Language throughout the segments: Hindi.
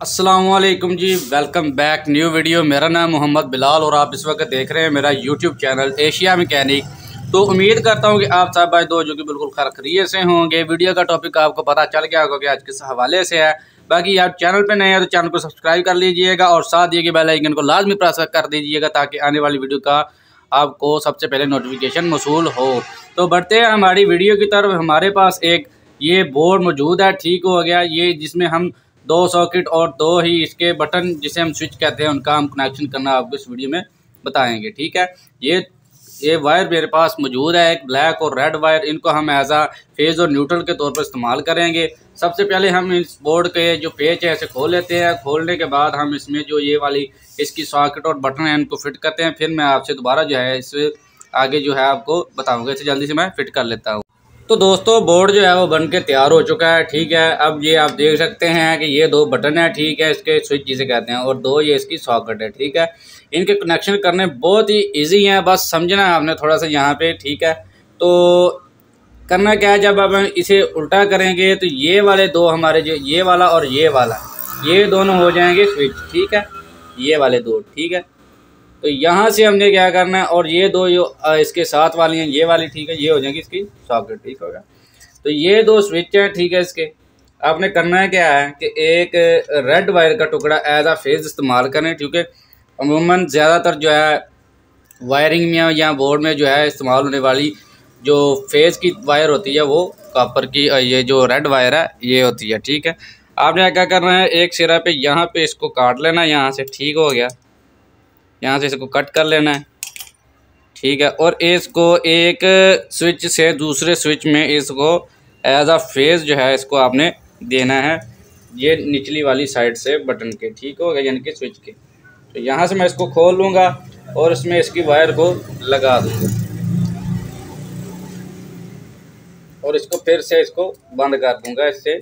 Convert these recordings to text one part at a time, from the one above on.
अस्सलामुअलैकुम जी, वेलकम बैक न्यू वीडियो। मेरा नाम मोहम्मद बिलाल और आप इस वक्त देख रहे हैं मेरा यूट्यूब चैनल एशिया मैकेनिक। तो उम्मीद करता हूं कि आप सब भाई दो जो कि बिल्कुल खैरियत से होंगे। वीडियो का टॉपिक आपको पता चल गया होगा कि आज किस हवाले से है। बाकी आप चैनल पे नए हैं तो चैनल को सब्सक्राइब कर लीजिएगा और साथ ये कि बेल आइकन को लाजमी प्रेस कर दीजिएगा ताकि आने वाली वीडियो का आपको सबसे पहले नोटिफिकेशन मौसूल हो। तो बढ़ते हैं हमारी वीडियो की तरफ। हमारे पास एक ये बोर्ड मौजूद है, ठीक हो गया ये, जिसमें हम दो सॉकेट और दो ही इसके बटन जिसे हम स्विच कहते हैं उनका हम कनेक्शन करना आपको इस वीडियो में बताएंगे। ठीक है, ये वायर मेरे पास मौजूद है, एक ब्लैक और रेड वायर। इनको हम एज आ फेज और न्यूट्रल के तौर पर इस्तेमाल करेंगे। सबसे पहले हम इस बोर्ड के जो पेच है इसे खोल लेते हैं। खोलने के बाद हम इसमें जो ये वाली इसकी सॉकेट और बटन है इनको फिट करते हैं। फिर मैं आपसे दोबारा जो है इस आगे जो है आपको बताऊँगा। इसे जल्दी से मैं फिट कर लेता हूँ। तो दोस्तों बोर्ड जो है वो बन के तैयार हो चुका है। ठीक है, अब ये आप देख सकते हैं कि ये दो बटन है, ठीक है, इसके स्विच जिसे कहते हैं, और दो ये इसकी सॉकेट है। ठीक है, इनके कनेक्शन करने बहुत ही इजी हैं, बस समझना है आपने थोड़ा सा यहाँ पे। ठीक है, तो करना क्या है, जब अब हम इसे उल्टा करेंगे तो ये वाले दो हमारे जो ये वाला और ये दोनों हो जाएंगे स्विच। ठीक है, ये वाले दो। ठीक है, तो यहाँ से हमने क्या करना है, और ये दो जो इसके साथ वाली हैं ये वाली, ठीक है, ये हो जाएगी इसकी सॉकेट। ठीक होगा, तो ये दो स्विच हैं। ठीक है, इसके आपने करना है क्या है कि एक रेड वायर का टुकड़ा एज आ फेज इस्तेमाल करें, क्योंकि अमूमन ज़्यादातर जो है वायरिंग में या बोर्ड में जो है इस्तेमाल होने वाली जो फेज की वायर होती है वो कॉपर की, ये जो रेड वायर है ये होती है। ठीक है, आपने क्या करना है, एक सिरा पे यहाँ पे इसको काट लेना यहाँ से। ठीक हो गया, यहाँ से इसको कट कर लेना है। ठीक है, और इसको एक स्विच से दूसरे स्विच में इसको एज आ फेज जो है इसको आपने देना है, ये निचली वाली साइड से बटन के। ठीक हो गया, यानी कि स्विच के। तो यहाँ से मैं इसको खोल लूँगा और इसमें इसकी वायर को लगा दूँगा और इसको फिर से इसको बंद कर दूँगा इससे।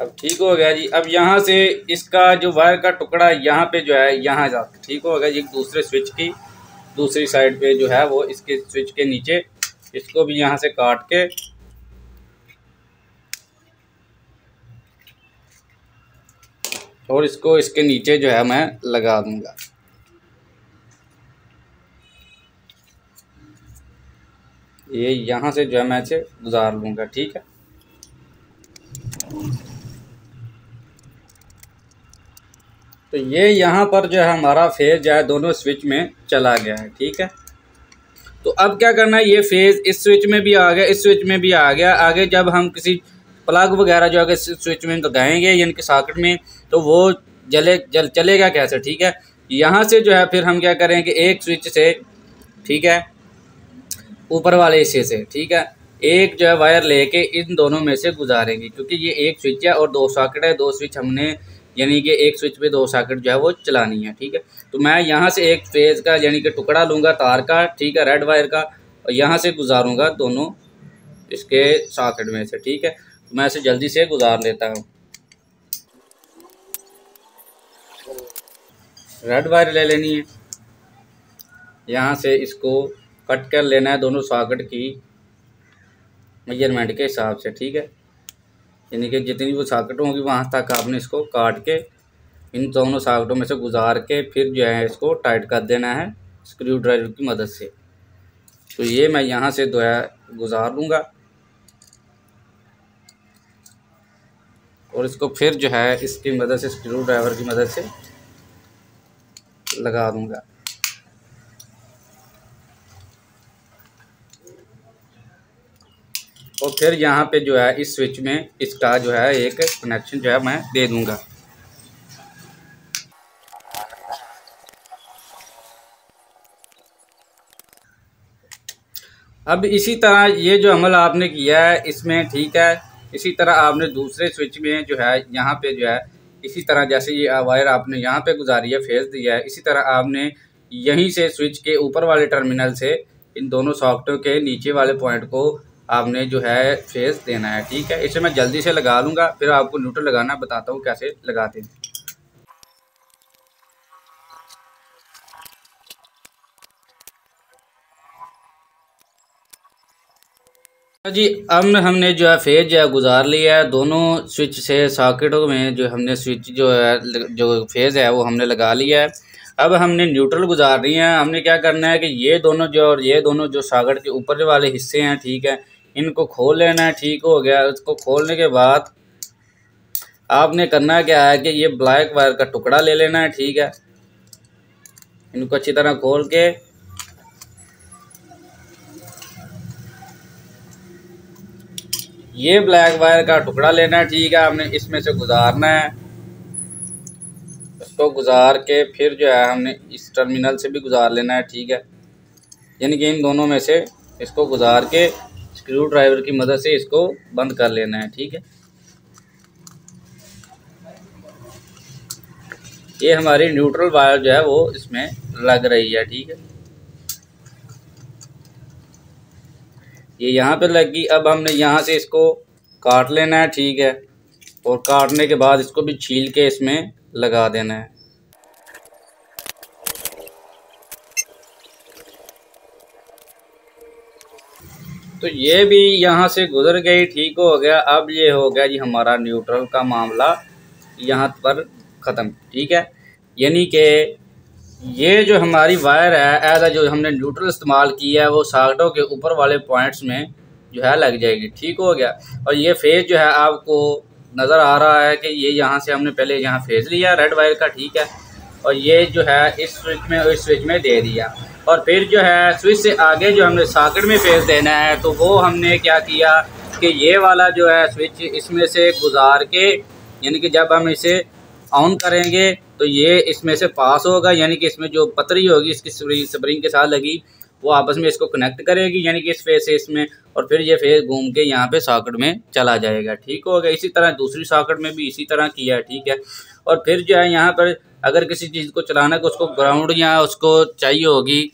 अब ठीक हो गया जी। अब यहाँ से इसका जो वायर का टुकड़ा यहाँ पे जो है यहाँ जा, ठीक हो गया, ये दूसरे स्विच की दूसरी साइड पे जो है वो इसके स्विच के नीचे, इसको भी यहाँ से काट के और इसको इसके नीचे जो है मैं लगा दूंगा। ये यहाँ से जो है मैं इसे गुजार लूँगा। ठीक है, तो ये यहाँ पर जो है हमारा फेज जो है दोनों स्विच में चला गया है। ठीक है, तो अब क्या करना है, ये फेज इस स्विच में भी आ गया, इस स्विच में भी आ गया। आगे जब हम किसी प्लग वगैरह जो है स्विच में लगाएंगे यानी कि सॉकेट में, तो वो चलेगा कैसे। ठीक है, यहाँ से जो है फिर हम क्या करेंगे, एक स्विच से, ठीक है, ऊपर वाले हिस्से से, ठीक है, एक जो है वायर लेके इन दोनों में से गुजारेंगे, क्योंकि ये एक स्विच है और दो सॉकेट है। दो स्विच हमने यानी कि एक स्विच पे दो सॉकेट जो है वो चलानी है। ठीक है, तो मैं यहाँ से एक फेज का यानी कि टुकड़ा लूँगा तार का, ठीक है, रेड वायर का, और यहाँ से गुजारूँगा दोनों इसके सॉकेट में से। ठीक है, तो मैं इसे जल्दी से गुजार लेता हूँ। रेड वायर ले लेनी है, यहाँ से इसको कट कर लेना है दोनों सॉकेट की मेजरमेंट के हिसाब से। ठीक है, यानी कि जितनी वो सॉकेट होंगी वहाँ तक आपने इसको काट के इन दोनों सॉकेटों में से गुजार के फिर जो है इसको टाइट कर देना है स्क्रू ड्राइवर की मदद से। तो ये मैं यहाँ से जो है गुजार लूँगा और इसको फिर जो है इसकी मदद से स्क्रू ड्राइवर की मदद से लगा दूँगा। और फिर यहाँ पे जो है इस स्विच में इसका जो है एक कनेक्शन जो है मैं दे दूँगा। अब इसी तरह ये जो अमल आपने किया है इसमें, ठीक है, इसी तरह आपने दूसरे स्विच में जो है यहाँ पे जो है इसी तरह जैसे ये वायर आपने यहाँ पे गुजारी है, फेज दिया है, इसी तरह आपने यहीं से स्विच के ऊपर वाले टर्मिनल से इन दोनों सॉकेटों के नीचे वाले पॉइंट को आपने जो है फेज देना है। ठीक है, इसे मैं जल्दी से लगा लूँगा, फिर आपको न्यूट्रल लगाना बताता हूँ कैसे लगाते हैं। जी अब हमने जो है फेज जो है गुजार लिया है। दोनों स्विच से सॉकेटों में जो हमने स्विच जो है जो फेज है वो हमने लगा लिया है। अब हमने न्यूट्रल गुजार रही है। हमने क्या करना है कि ये दोनों जो और ये दोनों जो सॉकेट के ऊपर वाले हिस्से हैं, ठीक है, इनको खोल लेना है। ठीक हो गया। इसको खोलने के बाद आपने करना क्या है कि ये ब्लैक वायर का टुकड़ा ले लेना है। ठीक है, इनको अच्छी तरह खोल के ये ब्लैक वायर का टुकड़ा लेना है। ठीक है, आपने इसमें से गुजारना है। इसको गुजार के फिर जो है हमने इस टर्मिनल से भी गुजार लेना है। ठीक है, यानी कि इन दोनों में से इसको गुजार के स्क्रू ड्राइवर की मदद से इसको बंद कर लेना है। ठीक है, ये हमारी न्यूट्रल वायर जो है वो इसमें लग रही है। ठीक है, ये यहाँ पे लगी। अब हमने यहाँ से इसको काट लेना है। ठीक है, और काटने के बाद इसको भी छील के इसमें लगा देना है। तो ये भी यहाँ से गुजर गई। ठीक हो गया। अब ये हो गया जी हमारा न्यूट्रल का मामला यहाँ पर ख़त्म। ठीक है, यानी कि ये जो हमारी वायर है एज जो हमने न्यूट्रल इस्तेमाल किया है वो सॉकेटों के ऊपर वाले पॉइंट्स में जो है लग जाएगी। ठीक हो गया। और ये फेज जो है आपको नज़र आ रहा है कि ये यहाँ से हमने पहले यहाँ फेज लिया रेड वायर का। ठीक है, और ये जो है इस स्विच में और इस स्विच में दे दिया। और फिर जो है स्विच से आगे जो हमने सॉकेट में फेज देना है तो वो हमने क्या किया कि ये वाला जो है स्विच इसमें से गुजार के, यानी कि जब हम इसे ऑन करेंगे तो ये इसमें से पास होगा, यानी कि इसमें जो पतरी होगी इसकी स्प्रिंग के साथ लगी वो आपस में इसको कनेक्ट करेगी, यानी कि इस फेज से इसमें, और फिर ये फेज घूम के यहाँ पे सॉकेट में चला जाएगा। ठीक हो गया। इसी तरह दूसरी सॉकेट में भी इसी तरह किया है। ठीक है, और फिर जो है यहाँ पर अगर किसी चीज़ को चलाना है तो उसको ग्राउंड या उसको चाहिए होगी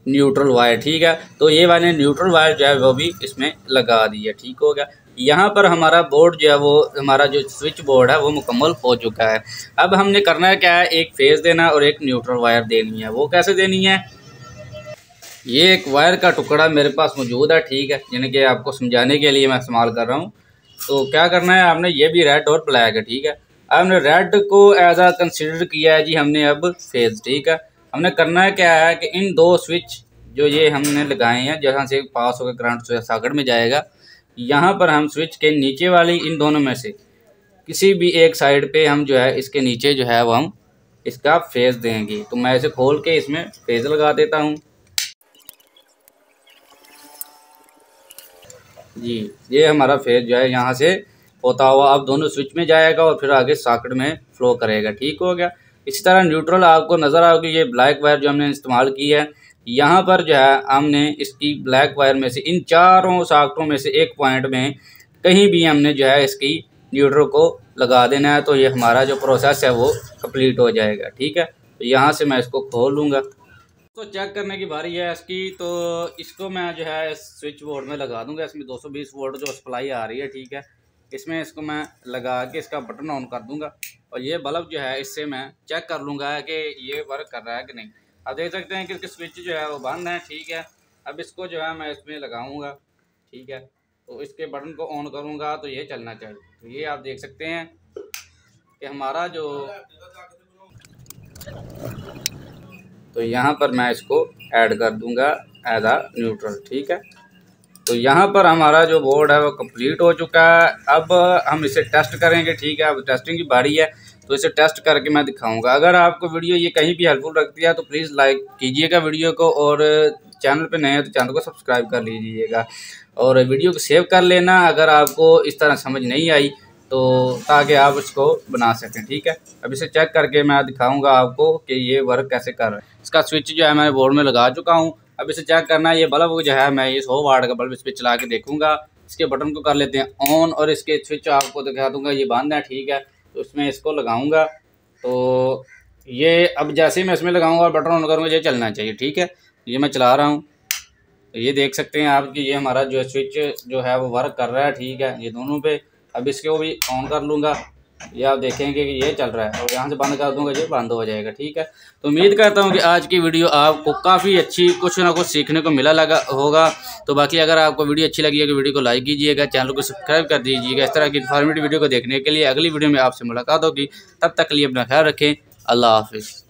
न्यूट्रल वायर। ठीक है, तो ये वाले न्यूट्रल वायर जो है वो भी इसमें लगा दी है। ठीक हो गया। यहाँ पर हमारा बोर्ड जो है वो हमारा जो स्विच बोर्ड है वो मुकम्मल हो चुका है। अब हमने करना है क्या है, एक फेज देना और एक न्यूट्रल वायर देनी है। वो कैसे देनी है, ये एक वायर का टुकड़ा मेरे पास मौजूद है। ठीक है, यानी कि आपको समझाने के लिए मैं इस्तेमाल कर रहा हूँ। तो क्या करना है आपने, ये भी रेड और ब्लैक है। ठीक है, हमने रेड को एज आ कंसिडर किया है जी हमने अब फेज। ठीक है, हमने करना है क्या है कि इन दो स्विच जो ये हमने लगाए हैं जहाँ से पास होकर करंट सॉकेट में जाएगा, यहाँ पर हम स्विच के नीचे वाली इन दोनों में से किसी भी एक साइड पे हम जो है इसके नीचे जो है वो हम इसका फेज देंगे। तो मैं इसे खोल के इसमें फेज लगा देता हूँ जी। ये हमारा फेज जो है यहाँ से होता हुआ अब दोनों स्विच में जाएगा और फिर आगे सॉकेट में फ्लो करेगा। ठीक हो गया। इसी तरह न्यूट्रल आपको नज़र आओगी, ये ब्लैक वायर जो हमने इस्तेमाल की है, यहाँ पर जो है हमने इसकी ब्लैक वायर में से इन चारों सॉकेटों में से एक पॉइंट में कहीं भी हमने जो है इसकी न्यूट्रल को लगा देना है। तो ये हमारा जो प्रोसेस है वो कंप्लीट हो जाएगा। ठीक है, तो यहाँ से मैं इसको खोल लूँगा। तो चेक करने की बारी है इसकी। तो इसको मैं जो है स्विच बोर्ड में लगा दूंगा। इसमें 220 वोल्ट जो सप्लाई आ रही है। ठीक है, इसमें इसको मैं लगा के इसका बटन ऑन कर दूंगा और ये बल्ब जो है इससे मैं चेक कर लूँगा कि ये वर्क कर रहा है कि नहीं। आप देख सकते हैं कि इसके स्विच जो है वो बंद है। ठीक है, अब इसको जो है मैं इसमें लगाऊँगा। ठीक है, तो इसके बटन को ऑन करूँगा तो ये चलना चाहिए। तो ये आप देख सकते हैं कि हमारा जो, तो यहाँ पर मैं इसको ऐड कर दूंगा एज आ न्यूट्रल। ठीक है, तो यहाँ पर हमारा जो बोर्ड है वो कंप्लीट हो चुका है। अब हम इसे टेस्ट करेंगे। ठीक है, अब टेस्टिंग की बारी है तो इसे टेस्ट करके मैं दिखाऊंगा। अगर आपको वीडियो ये कहीं भी हेल्पफुल लगती है तो प्लीज़ लाइक कीजिएगा वीडियो को, और चैनल पे नए हैं तो चैनल को सब्सक्राइब कर लीजिएगा और वीडियो को सेव कर लेना अगर आपको इस तरह समझ नहीं आई तो, ताकि आप इसको बना सकें। ठीक है, अब इसे चेक करके मैं दिखाऊंगा आपको कि ये वर्क कैसे कर रहा है। इसका स्विच जो है मैं बोर्ड में लगा चुका हूँ। अब इसे चेक करना है। ये बल्ब जो है मैं ये 100 वाट का बल्ब इस पर चला के देखूंगा। इसके बटन को कर लेते हैं ऑन और इसके स्विच आपको दिखा दूंगा। ये बंद है। ठीक है, तो इसमें इसको लगाऊंगा तो ये अब जैसे ही मैं इसमें लगाऊंगा और बटन ऑन करूँगा ये चलना चाहिए। ठीक है, ये मैं चला रहा हूँ तो ये देख सकते हैं आप कि ये हमारा जो स्विच जो है वो वर्क कर रहा है। ठीक है, ये दोनों पे। अब इसको भी ऑन कर लूँगा ये आप देखेंगे कि ये चल रहा है और यहाँ से बंद कर दूंगा, ये बंद हो जाएगा। ठीक है, तो उम्मीद करता हूँ कि आज की वीडियो आपको काफ़ी अच्छी, कुछ ना कुछ सीखने को मिला लगा होगा। तो बाकी अगर आपको वीडियो अच्छी लगी है तो वीडियो को लाइक कीजिएगा, चैनल को सब्सक्राइब कर दीजिएगा। इस तरह की इन्फॉर्मेटिव वीडियो को देखने के लिए अगली वीडियो में आपसे मुलाकात होगी। तब तक के लिए अपना ख्याल रखें। अल्लाह हाफिज़।